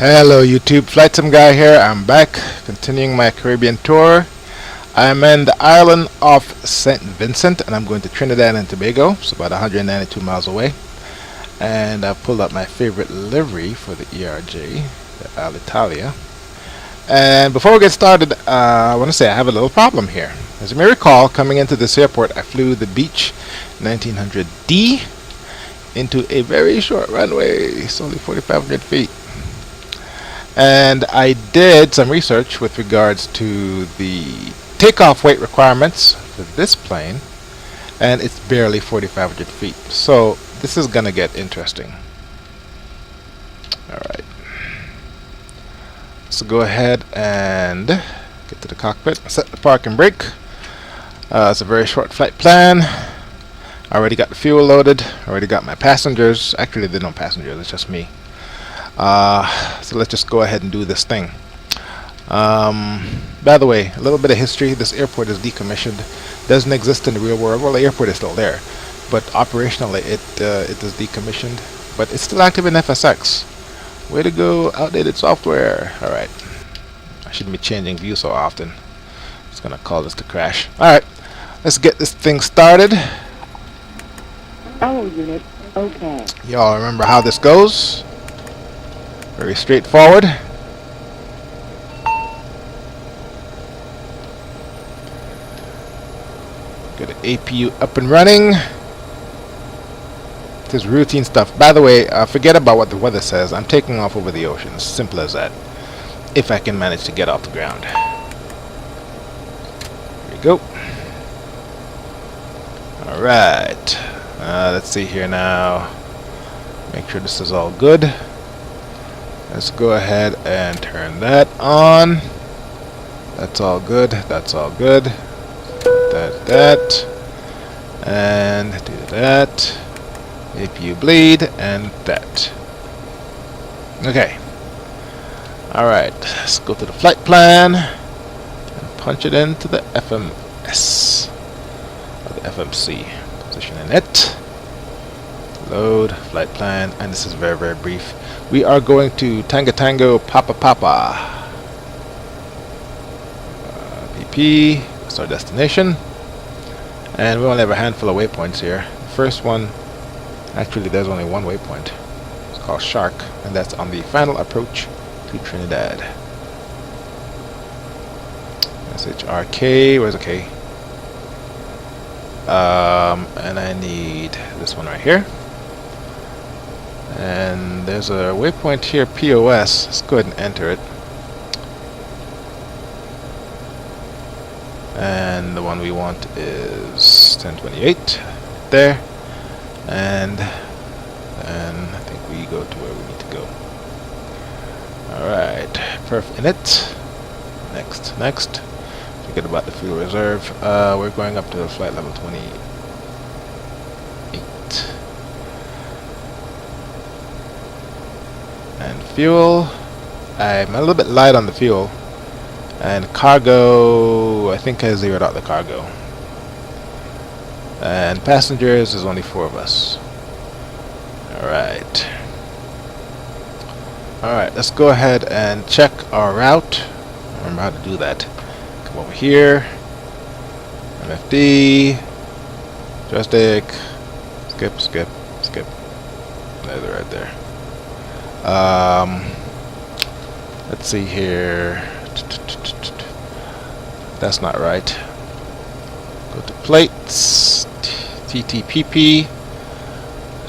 Hello YouTube, Flightsimguy here. I'm back, continuing my Caribbean tour. I'm in the island of St. Vincent and I'm going to Trinidad and Tobago. It's about 192 miles away. And I've pulled out my favorite livery for the ERJ, the Alitalia. And before we get started, I want to say I have a little problem here. As you may recall, coming into this airport, I flew the Beech 1900D into a very short runway. It's only 4,500 feet. And I did some research with regards to the takeoff weight requirements for this plane, and it's barely 4,500 feet. So this is gonna get interesting. Alright, so go ahead and get to the cockpit, set the park and brake. It's a very short flight plan. I already got the fuel loaded, already got my passengers. Actually, there's no passengers, it's just me. So let's just go ahead and do this thing. By the way, a little bit of history. This airport is decommissioned. Doesn't exist in the real world. Well, the airport is still there, but operationally it is decommissioned. But it's still active in FSX. Way to go, outdated software. Alright. I shouldn't be changing view so often. It's gonna cause us to crash. Alright, let's get this thing started. Oh, unit. Okay. Y'all remember how this goes? Very straightforward. Get the APU up and running. This is routine stuff. By the way, forget about what the weather says. I'm taking off over the ocean. Simple as that. If I can manage to get off the ground. Here we go. Alright. Let's see here now. Make sure this is all good. Let's go ahead and turn that on. That's all good. That's all good. That. And do that. APU bleed and that. Okay. Alright. Let's go to the flight plan and punch it into the FMS. Or the FMC. Position in it. Load. Flight plan. And this is very, very brief. We are going to Tango Tango Papa Papa. BP, that's our destination. And we only have a handful of waypoints here. The first one, actually there's only one waypoint. It's called Shark, and that's on the final approach to Trinidad. SHRK, where's the K? And I need this one right here. And there's a waypoint here, POS. Let's go ahead and enter it. And the one we want is 1028 there. And I think we go to where we need to go. Alright, perf init. Next. Forget about the fuel reserve. We're going up to flight level 28. And fuel, I'm a little bit light on the fuel. And cargo, I think I zeroed out the cargo. And passengers, there's only 4 of us. Alright, let's go ahead and check our route. I remember how to do that. Come over here, MFD, joystick, skip. There's it right there. Let's see here. That's not right. Go to plates, TTPP,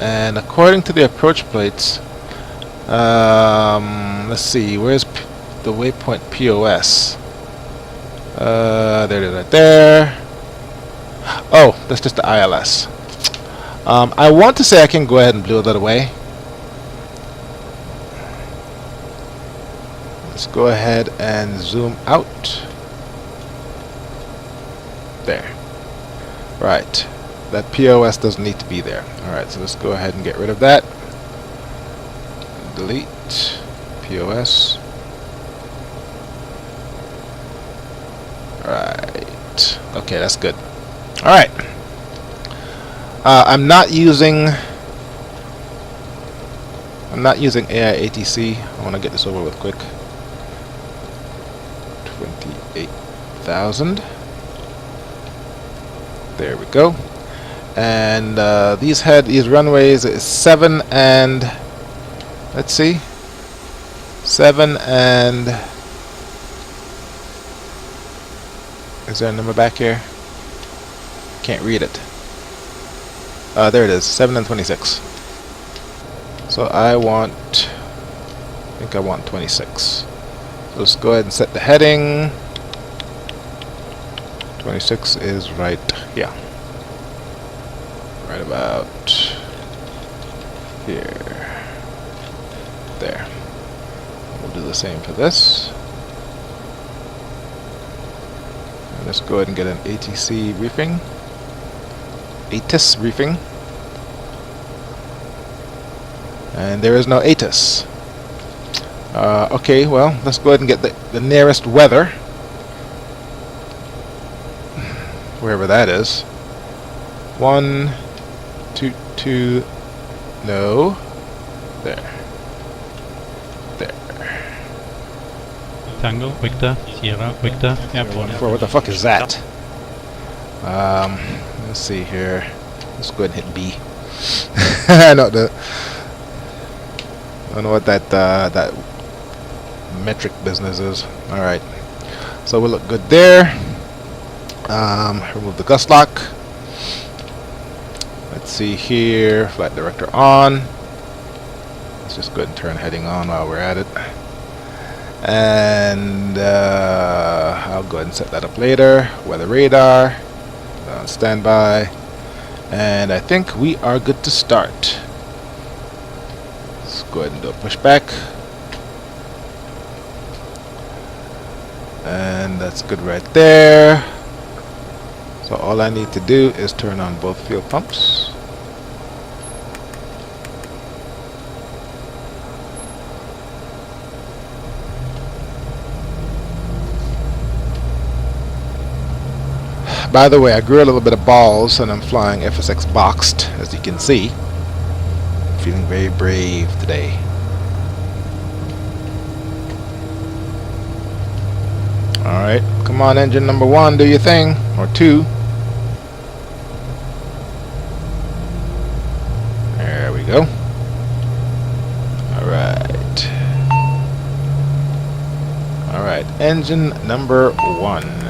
and according to the approach plates, let's see, where's the waypoint POS? There it is right there. Oh, that's just the ILS. I want to say I can go ahead and blow that away. Let's go ahead and zoom out. There. Right. That POS doesn't need to be there. Alright, so let's go ahead and get rid of that. Delete POS. Right. Okay, that's good. Alright. I'm not using I'm not using AI ATC. I want to get this over with quick. 28,000. There we go. And these runways is 7 and let's see, 7 and is there a number back here? Can't read it. There it is, 7 and 26. So I think I want 26. So let's go ahead and set the heading. 26 is right here. Right about here. There. We'll do the same for this. And let's go ahead and get an ATC briefing. ATIS briefing. And there is no ATIS. Okay, well, let's go ahead and get the nearest weather. Wherever that is. 1, 2, 2, no. There. Tango, Victor, Sierra, Victor, Airport. What the fuck is that? Let's see here. Let's go ahead and hit B. I don't know what that metric business is. All right. So we look good there. Remove the gust lock. Let's see here. Flight director on. Let's just go ahead and turn heading on while we're at it. And I'll go ahead and set that up later. Weather radar on standby, and I think we are good to start. Let's go ahead and do a pushback, and that's good right there. So all I need to do is turn on both fuel pumps. By the way, I grew a little bit of balls and I'm flying FSX boxed, as you can see. Feeling very brave today. Alright, come on engine number 1, do your thing. Or 2. There we go. Alright. Alright, engine number 1.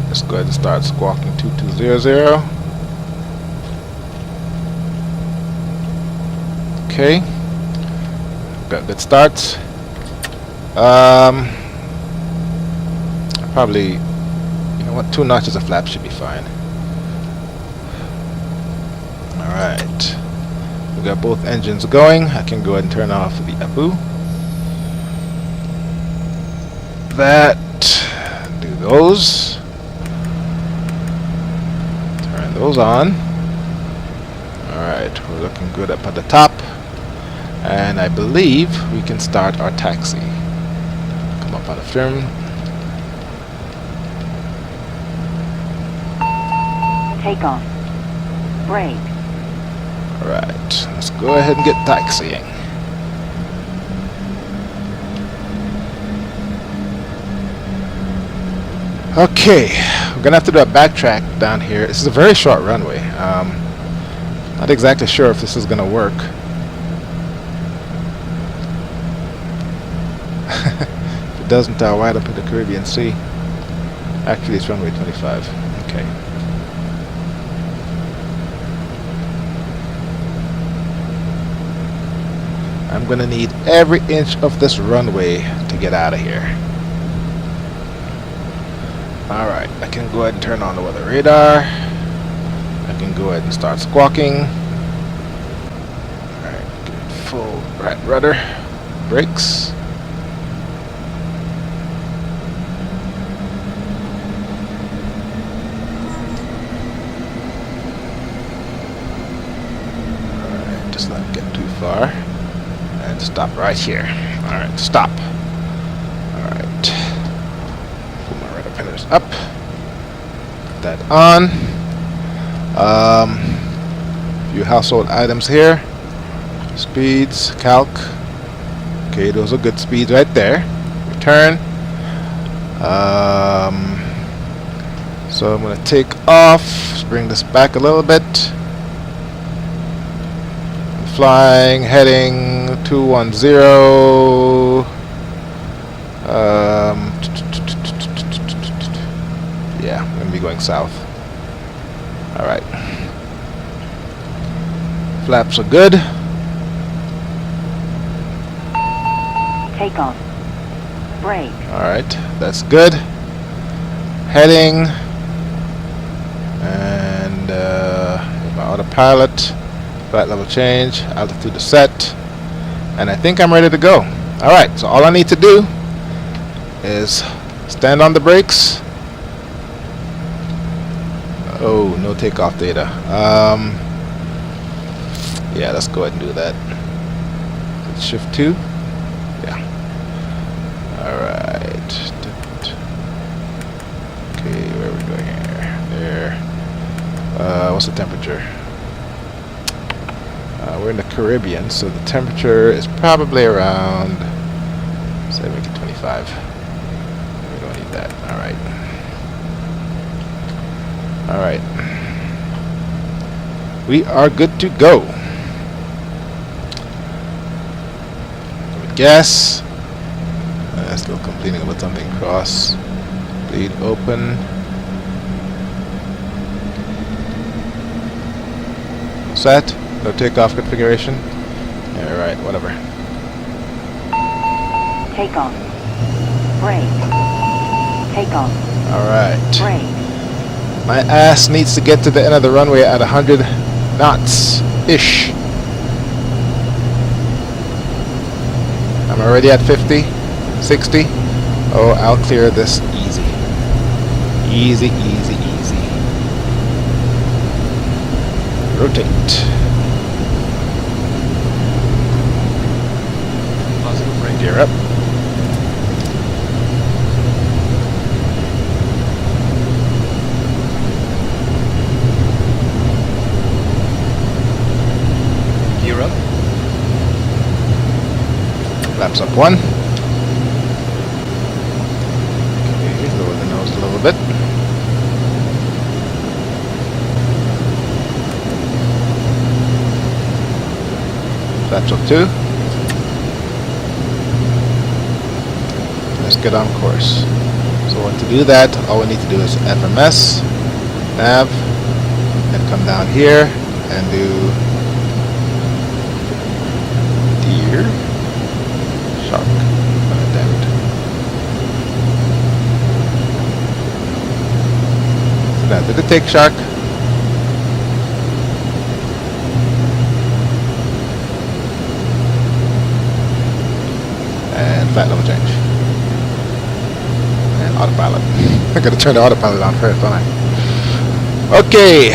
Let's go ahead and start squawking 2200. Okay. Got good starts. Probably, you know what, 2 notches of flap should be fine. Alright. We got both engines going. I can go ahead and turn off the Abu. That. Do those. Those on. Alright, we're looking good up at the top, and I believe we can start our taxi. Come up on the film. Take off. Brake. Alright, let's go ahead and get taxiing. Okay, we're gonna have to do a backtrack down here. This is a very short runway. Not exactly sure if this is gonna work. If it doesn't, I'll wind up in the Caribbean Sea. Actually, it's runway 25. Okay. I'm gonna need every inch of this runway to get out of here. Alright, I can go ahead and turn on the weather radar. I can go ahead and start squawking. Full right rudder. Brakes. Alright, just not get too far. And stop right here. Alright, stop. Alright. Pull my rudder pillars up. Put that on. Few household items here. Speeds, calc. Okay, those are good speeds right there. Return. So I'm going to take off. Let's bring this back a little bit. Flying, heading 210. Yeah, I'm going to be going south. Alright. Flaps are good. Take off. Brake. Alright, that's good. Heading. And my autopilot. Flight level change. Altitude is set. And I think I'm ready to go. Alright, so all I need to do is stand on the brakes. Oh, no takeoff data. Yeah, let's go ahead and do that. Shift 2. Yeah. Alright. Okay, where are we going here? There. What's the temperature? We're in the Caribbean, so the temperature is probably around, say, make it 25. We don't need that. Alright. Alright. We are good to go. Gas. Still complaining about something. Cross. Bleed open. Set. No takeoff configuration. Yeah, right. Whatever. Take off. Brake. Take off. Alright. Brake. My ass needs to get to the end of the runway at 100 knots-ish. I'm already at 50, 60. Oh, I'll clear this easy. Easy, easy, easy. Rotate. Gear up. Gear up. Flaps up 1. Okay, lower the nose a little bit. Flaps up 2. Let's get on course. So to do that, all we need to do is FMS, nav, and come down here and do deer, shark. Oh, damn it. So now did it take shark? And flat level change. Autopilot. I gotta turn the autopilot on first, don't I? Okay,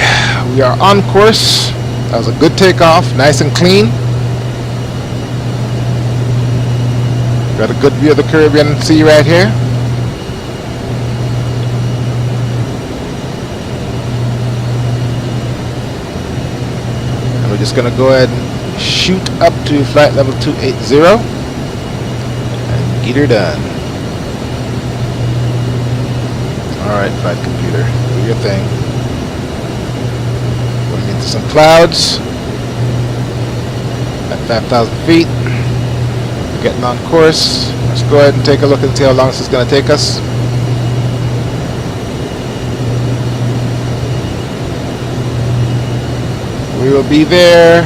we are on course. That was a good takeoff, nice and clean. Got a good view of the Caribbean Sea right here. And we're just gonna go ahead and shoot up to flight level 280 and get her done. Alright, flight computer, do your thing. Going into some clouds at 5,000 feet. We're getting on course. Let's go ahead and take a look and see how long this is going to take us. We will be there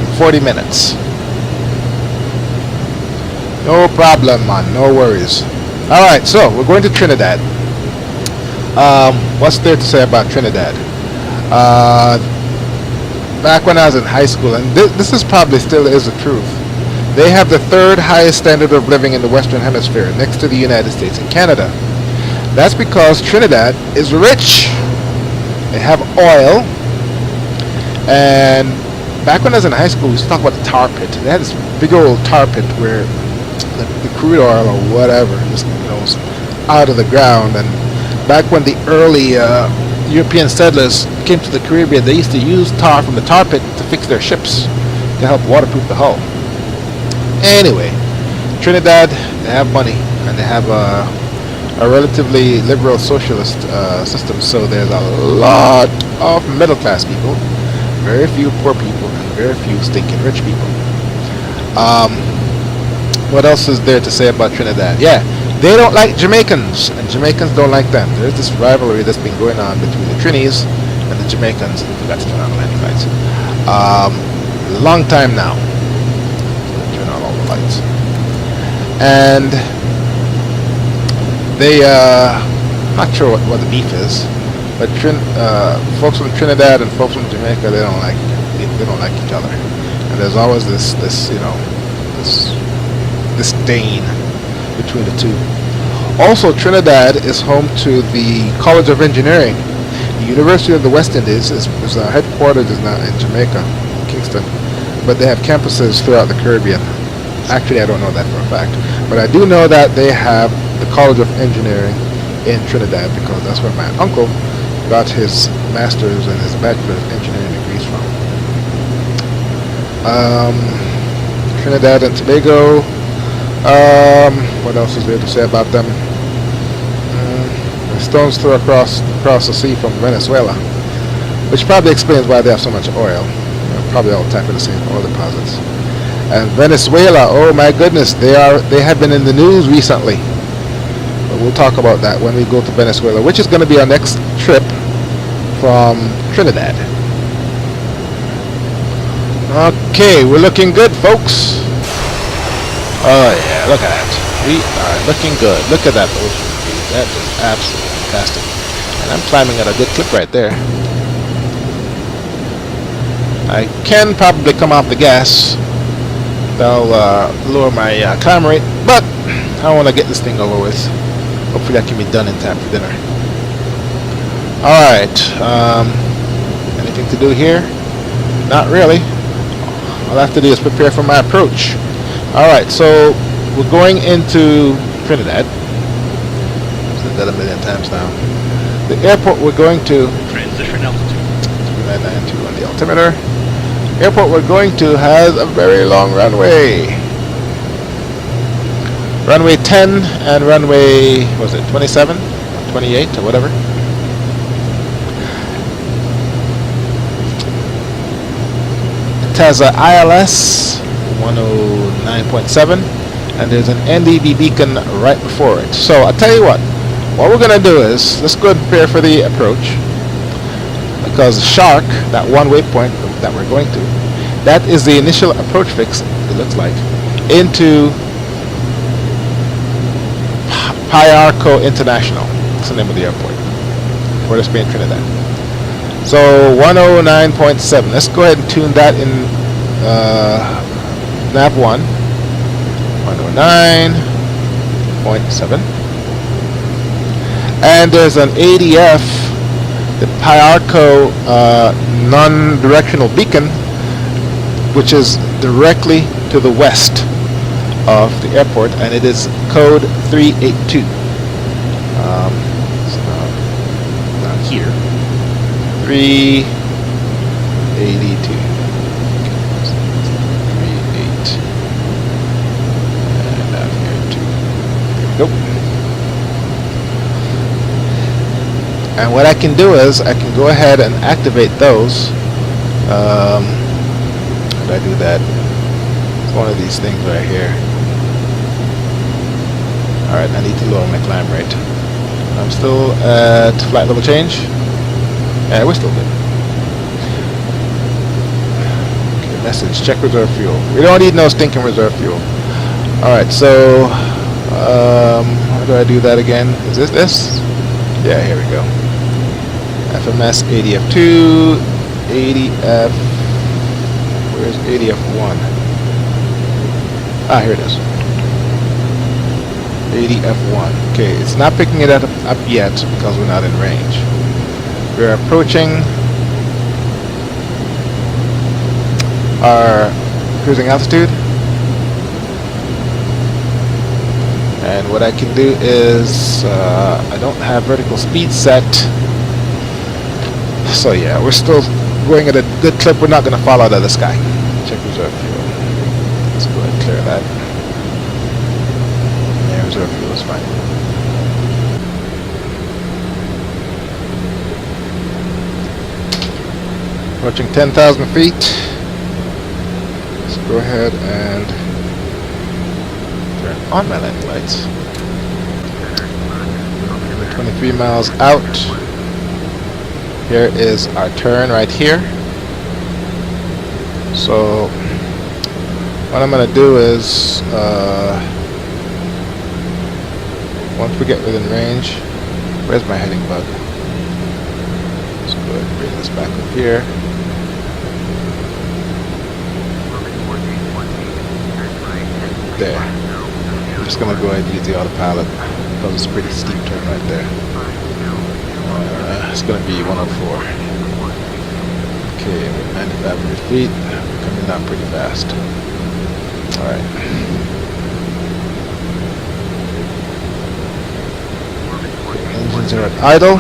in 40 minutes. No problem, man. No worries. Alright, so we're going to Trinidad. What's there to say about Trinidad? Uh, Back when I was in high school, and this is probably still is the truth, they have the third highest standard of living in the Western Hemisphere, next to the United States and Canada. That's because Trinidad is rich. They have oil. And back when I was in high school, we used to talk about the tar pit. They had this big old tar pit where the crude oil or whatever just, was out of the ground. And back when the early European settlers came to the Caribbean, they used to use tar from the tar pit to fix their ships to help waterproof the hull. Anyway, Trinidad, they have money and they have a relatively liberal socialist system, so there's a lot of middle class people, very few poor people, and very few stinking rich people. What else is there to say about Trinidad? Yeah, they don't like Jamaicans, and Jamaicans don't like them. There's this rivalry that's been going on between the Trinis and the Jamaicans. I forgot to turn on the landing lights. Long time now. Turn on all the lights. And they, not sure what the beef is, but folks from Trinidad and folks from Jamaica, they don't like each other, and there's always this disdain between the two. Also, Trinidad is home to the College of Engineering. The University of the West Indies is headquartered in Jamaica, Kingston, but they have campuses throughout the Caribbean. Actually, I don't know that for a fact, but I do know that they have the College of Engineering in Trinidad, because that's where my uncle got his master's and his bachelor's engineering degrees from. Trinidad and Tobago. What else is there to say about them? The stone's throw across the sea from Venezuela, which probably explains why they have so much oil. Probably all type of the same oil deposits. And Venezuela, oh my goodness, they have been in the news recently. But we'll talk about that when we go to Venezuela, which is going to be our next trip from Trinidad. Okay, we're looking good, folks. Oh yeah, look at that. We are looking good. Look at that ocean view. That is absolutely fantastic. And I'm climbing at a good clip right there. I can probably come off the gas. That'll lower my climb rate, but I want to get this thing over with. Hopefully that can be done in time for dinner. Alright, anything to do here? Not really. All I have to do is prepare for my approach. Alright, so we're going into Trinidad. I've said that a million times now. The airport we're going to... Transition altitude. 3992 on the altimeter. Airport we're going to has a very long runway. Runway 10 and runway, what was it, 27? 28 or whatever. It has a ILS 109.7 and there's an NDB beacon right before it. So I'll tell you what we're going to do is, let's go and prepare for the approach. Because Shark, that one waypoint that we're going to, that is the initial approach fix, it looks like, into Payarco International. That's the name of the airport. Port of Spain, Trinidad. So 109.7. Let's go ahead and tune that in nav 1. 109.7. And there's an ADF, the Payarco non-directional beacon, which is directly to the west of the airport, and it is code 382. So down here, 382. 38. And down here too. There we go. And what I can do is I can go ahead and activate those. How do I do that? It's one of these things right here. Alright, I need to lower my climb rate. I'm still at flight level change. Yeah, we're still good. Okay, message, check reserve fuel. We don't need no stinking reserve fuel. Alright, so how do I do that again? Is this? Yeah, here we go. FMS ADF2, ADF, where's ADF1? Ah, here it is. ADF1. Okay, it's not picking it up yet because we're not in range. We're approaching our cruising altitude. And what I can do is, I don't have vertical speed set. So yeah, we're still going at a good clip. We're not going to fall out of the sky. Check reserve fuel. Let's go ahead and clear that. Yeah, reserve fuel is fine. Approaching 10,000 feet. Let's go ahead and turn on my landing lights. 23 miles out. Here is our turn right here. So what I'm going to do is, once we get within range, where's my heading bug? Let's go ahead and bring this back up here. There. I'm just going to go ahead and use the autopilot because it's a pretty steep turn right there. It's going to be 104. Okay, we're 9,500 feet. We're coming down pretty fast. Alright. Engines are at idle.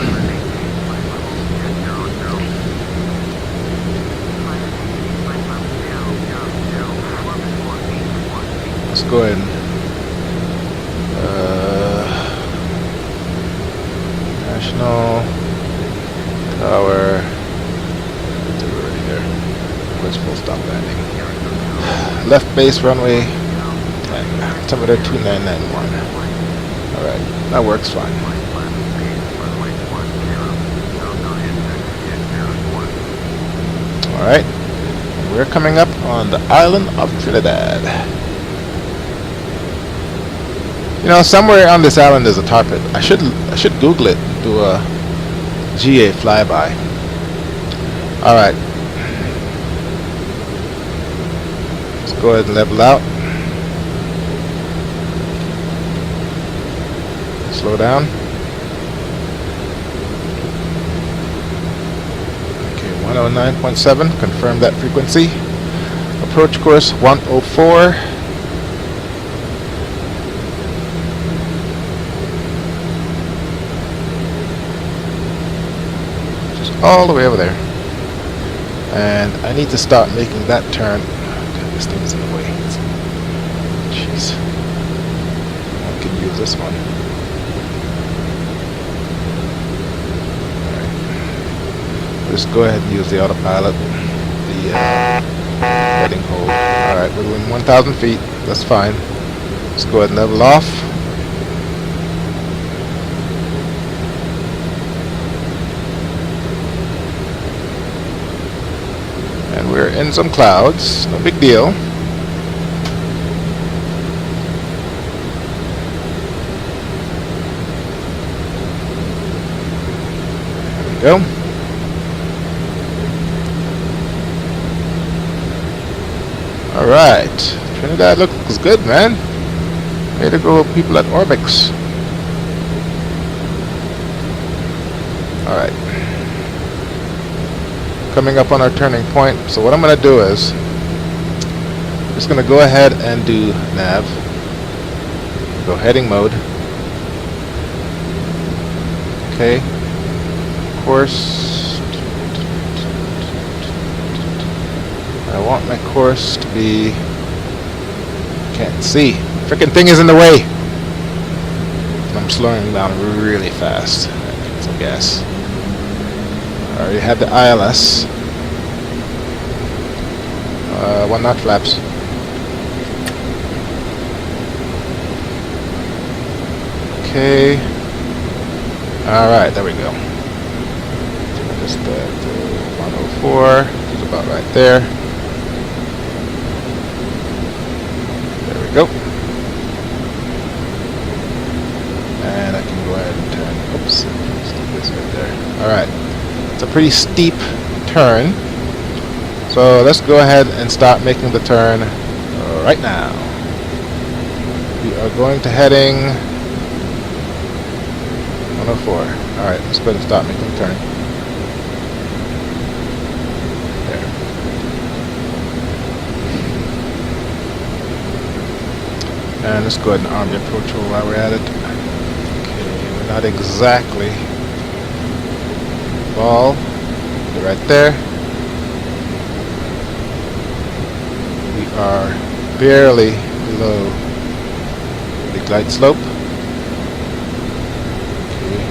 Let's go ahead and National Tower. Right here. Where's full stop landing? Left base runway. Altimeter 2991. Alright, that works fine. Alright, we're coming up on the island of Trinidad. You know, somewhere on this island there's a tar pit. I should Google it, do a GA flyby. Alright. Let's go ahead and level out. Slow down. Okay, 109.7, confirm that frequency. Approach course 104. All the way over there, and I need to start making that turn. God, this thing's in the way. Jeez, I can use this one. Alright, just go ahead and use the autopilot, the heading hold. Alright, we're doing 1,000 feet. That's fine. Let's go ahead and level off. We're in some clouds, no big deal. There we go. Alright, Trinidad looks good, man. Way to go, people at Orbix. Alright. Coming up on our turning point. So what I'm going to do is I'm just going to go ahead and do nav, go heading mode. Okay, course. I want my course to be, can't see, freaking thing is in the way. I'm slowing down really fast. Get some gas. I already had the ILS. 1 knot flaps. Okay. Alright, there we go. Just 104, which is about right there. There we go. And I can go ahead and turn, oops, let's do this right there. Alright. It's a pretty steep turn. So let's go ahead and start making the turn right now. We are going to heading 104. Alright, let's go ahead and start making the turn. There. And let's go ahead and arm the approach tool while we're at it. Okay, we're not exactly ball. They're right there. We are barely below the glide slope. Okay.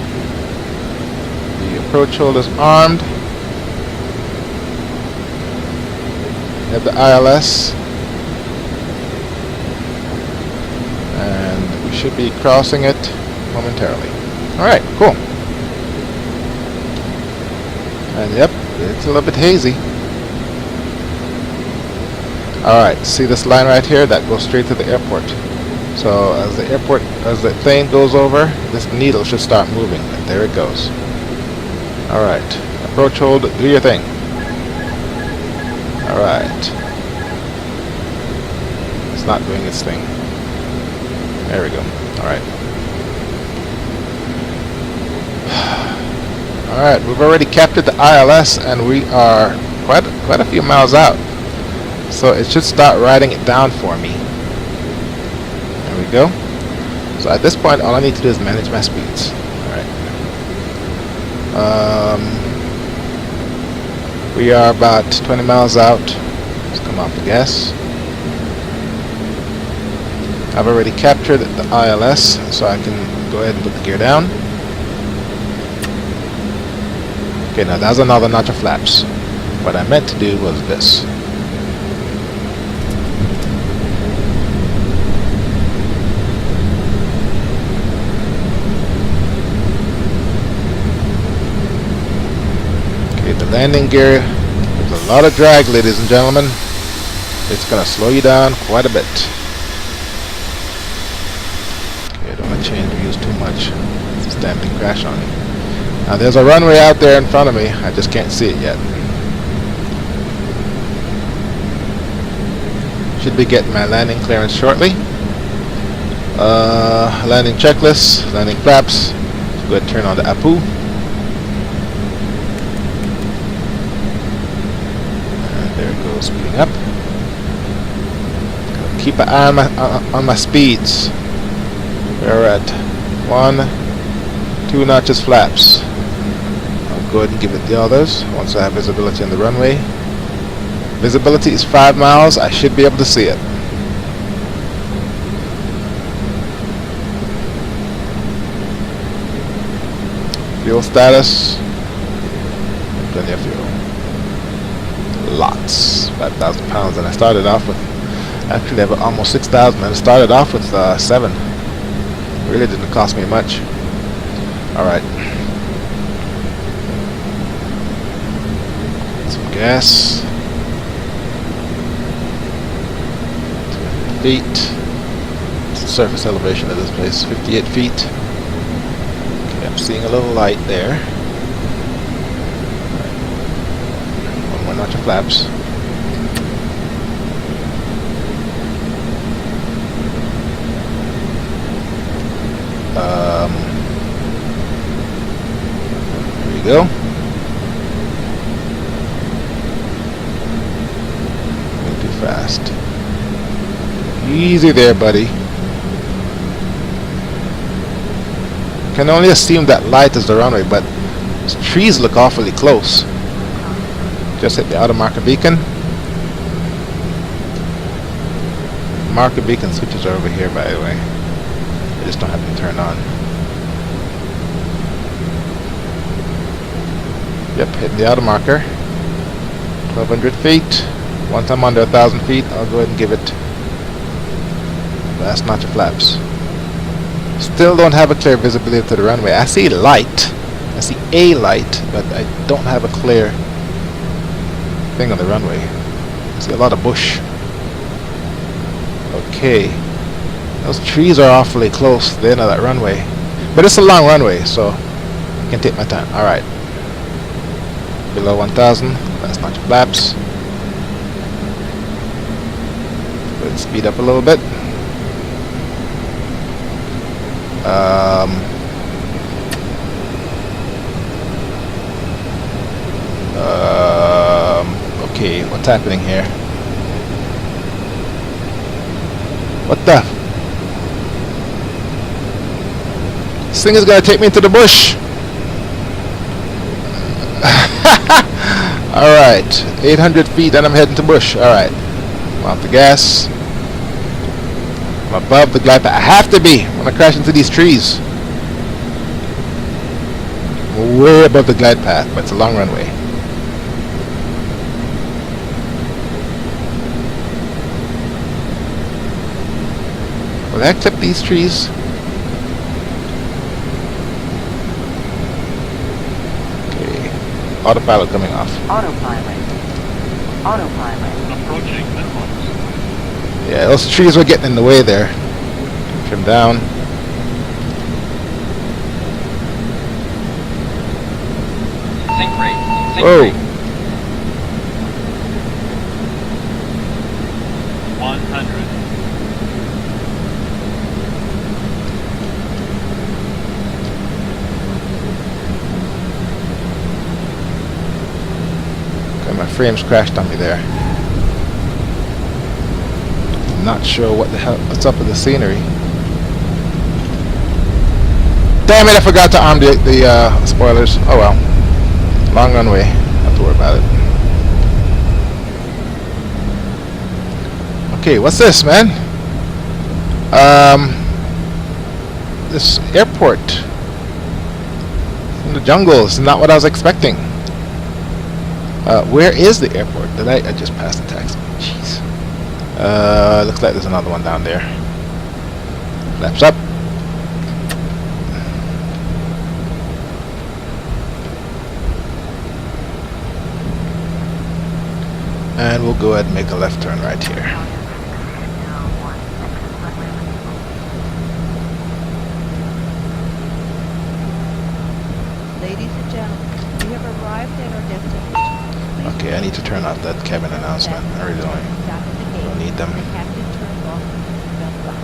The approach hold is armed. We have the ILS. And we should be crossing it momentarily. Alright, cool. And yep, it's a little bit hazy. Alright, see this line right here? That goes straight to the airport. So as the plane goes over, this needle should start moving. And there it goes. Alright, approach hold, do your thing. Alright. It's not doing its thing. There we go. Alright. Alright, we've already captured the ILS and we are quite a few miles out. So it should start writing it down for me. There we go. So at this point all I need to do is manage my speeds. Alright. We are about 20 miles out. Let's come off the gas. I've already captured the ILS, so I can go ahead and put the gear down. Okay, now that's another notch of flaps. What I meant to do was this. Okay, the landing gear, there's a lot of drag, ladies and gentlemen. It's going to slow you down quite a bit. Okay, I don't want to change views too much. This damn thing crashed on me. Now there's a runway out there in front of me. I just can't see it yet. Should be getting my landing clearance shortly. Landing checklist, landing flaps. Let's go ahead and turn on the APU. And there it goes, speeding up. Keep an eye on my speeds. We're at 1, 2 notches flaps. I'll go ahead and give it the others once I have visibility on the runway. Visibility is 5 miles. I should be able to see it. Fuel status. Plenty of fuel. Lots. 5,000 pounds. And I started off with, actually I have almost 6,000. And I started off with 7. Really didn't cost me much. Alright. Some gas. 200 feet. It's the surface elevation of this place, 58 feet. Okay, I'm seeing a little light there. Right. One more notch of flaps. There you go. Going too fast. Easy there, buddy. Can only assume that light is the runway, but these trees look awfully close. Just hit the outer marker beacon. Marker beacon switches are over here, by the way. I just don't have them turned on. Yep, hitting the outer marker. 1,200 feet. Once I'm under 1,000 feet, I'll go ahead and give it last notch of flaps. Still don't have a clear visibility to the runway. I see light. I see a light, but I don't have a clear thing on the runway. I see a lot of bush. Okay. Those trees are awfully close to the end of that runway. But it's a long runway, so I can take my time. Alright. below 1,000. That's not your flaps. Let's speed up a little bit. Okay, what's happening here? What the? This thing is gonna take me into the bush. Alright, 800 feet and I'm heading to bush. Alright, I'm off the gas. I'm above the glide path. I have to be. I'm gonna crash into these trees. I'm way above the glide path, but it's a long runway. Will I clip these trees? Okay. Autopilot coming off. Autopilot. Autopilot. Approaching minimums. Yeah, those trees were getting in the way there. Trim down. Sink rate. Sink Whoa. rate. 100. Okay, my frames crashed on me there. Not sure what's up with the scenery. Damn it! I forgot to arm the spoilers. Oh well. Long runway. Not to worry about it. Okay, what's this, man? This airport in the jungle is not what I was expecting. Where is the airport? Did I just passed the taxi? Jeez. Looks like there's another one down there. Flaps up. And we'll go ahead and make a left turn right here. Ladies and gentlemen, we have arrived at our destination. Please Okay, I need to turn off that cabin announcement. I really don't need them. The captain turned off the seatbelt light.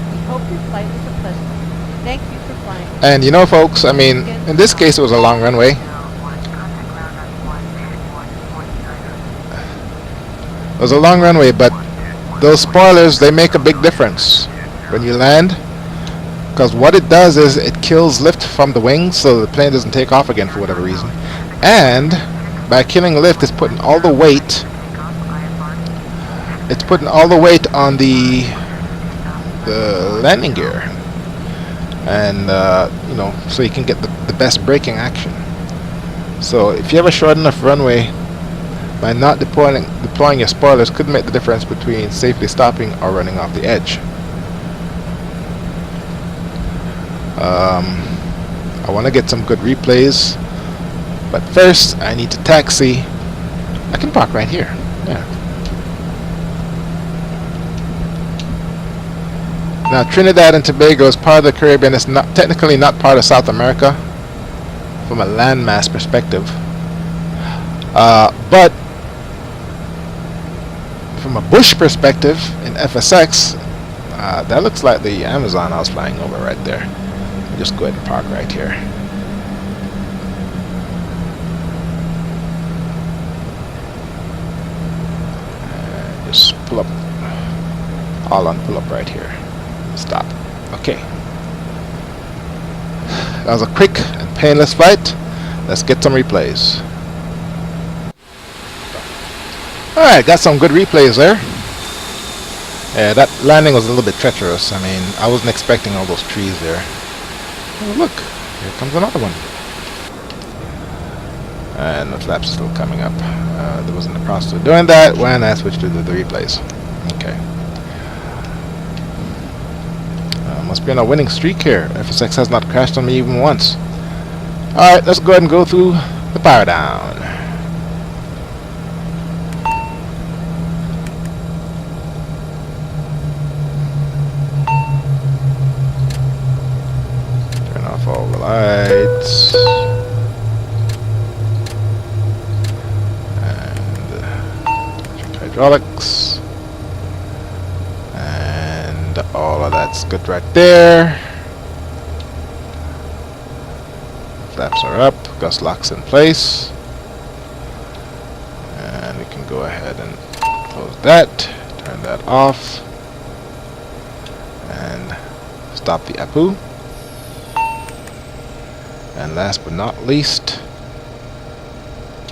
We hope your flight was a pleasant one. Thank you for flying. And you know, folks, I mean, in this case it was a long runway. It was a long runway, but those spoilers, they make a big difference when you land, because what it does is it kills lift from the wings so the plane doesn't take off again for whatever reason. And by killing lift, it's putting all the weight on the landing gear, and you know, so you can get the best braking action. So if you have a short enough runway, by not deploying your spoilers could make the difference between safely stopping or running off the edge. I want to get some good replays, but first I need to taxi. I can park right here. Yeah. Now Trinidad and Tobago is part of the Caribbean. It's not technically not part of South America from a landmass perspective, but from a bush perspective in FSX, that looks like the Amazon I was flying over right there. I'll just go ahead and park right here. And just pull up, all on pull up right here. Stop. Okay. That was a quick and painless flight. Let's get some replays. Alright, got some good replays there. Yeah, that landing was a little bit treacherous. I mean, I wasn't expecting all those trees there. Oh, look, here comes another one. And the flaps are still coming up. There was in the process of doing that when I switched to the replays. Okay. Must be on a winning streak here. FSX has not crashed on me even once. Alright, let's go ahead and go through the power down. Turn off all the lights. hydraulics, and all of that's good right there. Flaps are up, gust locks in place, and we can go ahead and close that, turn that off, and stop the APU. And last but not least,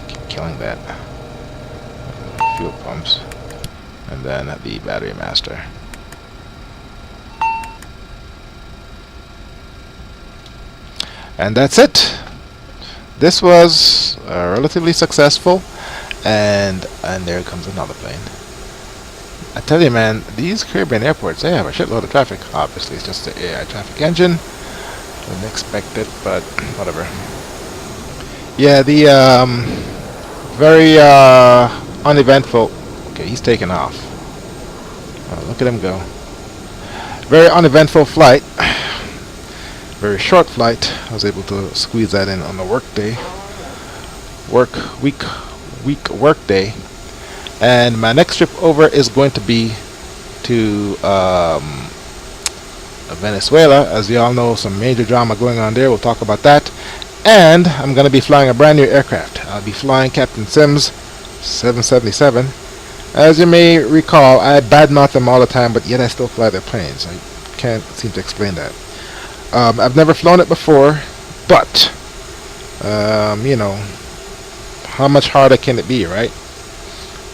keep killing that, fuel pumps, and then the battery master. And that's it. This was relatively successful, and there comes another plane. I tell you, man, these Caribbean airports, they have a shitload of traffic. Obviously, it's just the AI traffic engine. Didn't expect it, but whatever. Yeah, the very uneventful. Okay, he's taking off. Oh, look at him go. Very uneventful flight. Very short flight. I was able to squeeze that in on the work day. Week work day. And my next trip over is going to be to Venezuela. As you all know, some major drama going on there. We'll talk about that. And I'm going to be flying a brand new aircraft. I'll be flying Captain Sims 777. As you may recall, I badmouth them all the time, but yet I still fly their planes. I can't seem to explain that. I've never flown it before, but you know, how much harder can it be, right?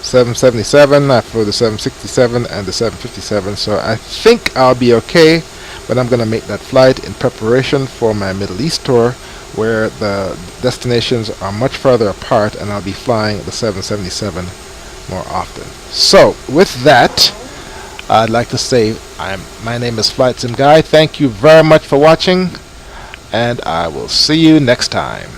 777, I flew the 767 and the 757, so I think I'll be okay, but I'm going to make that flight in preparation for my Middle East tour, where the destinations are much further apart, and I'll be flying the 777 more often. So, with that, I'd like to say my name is Flightsimguy. Thank you very much for watching, and I will see you next time.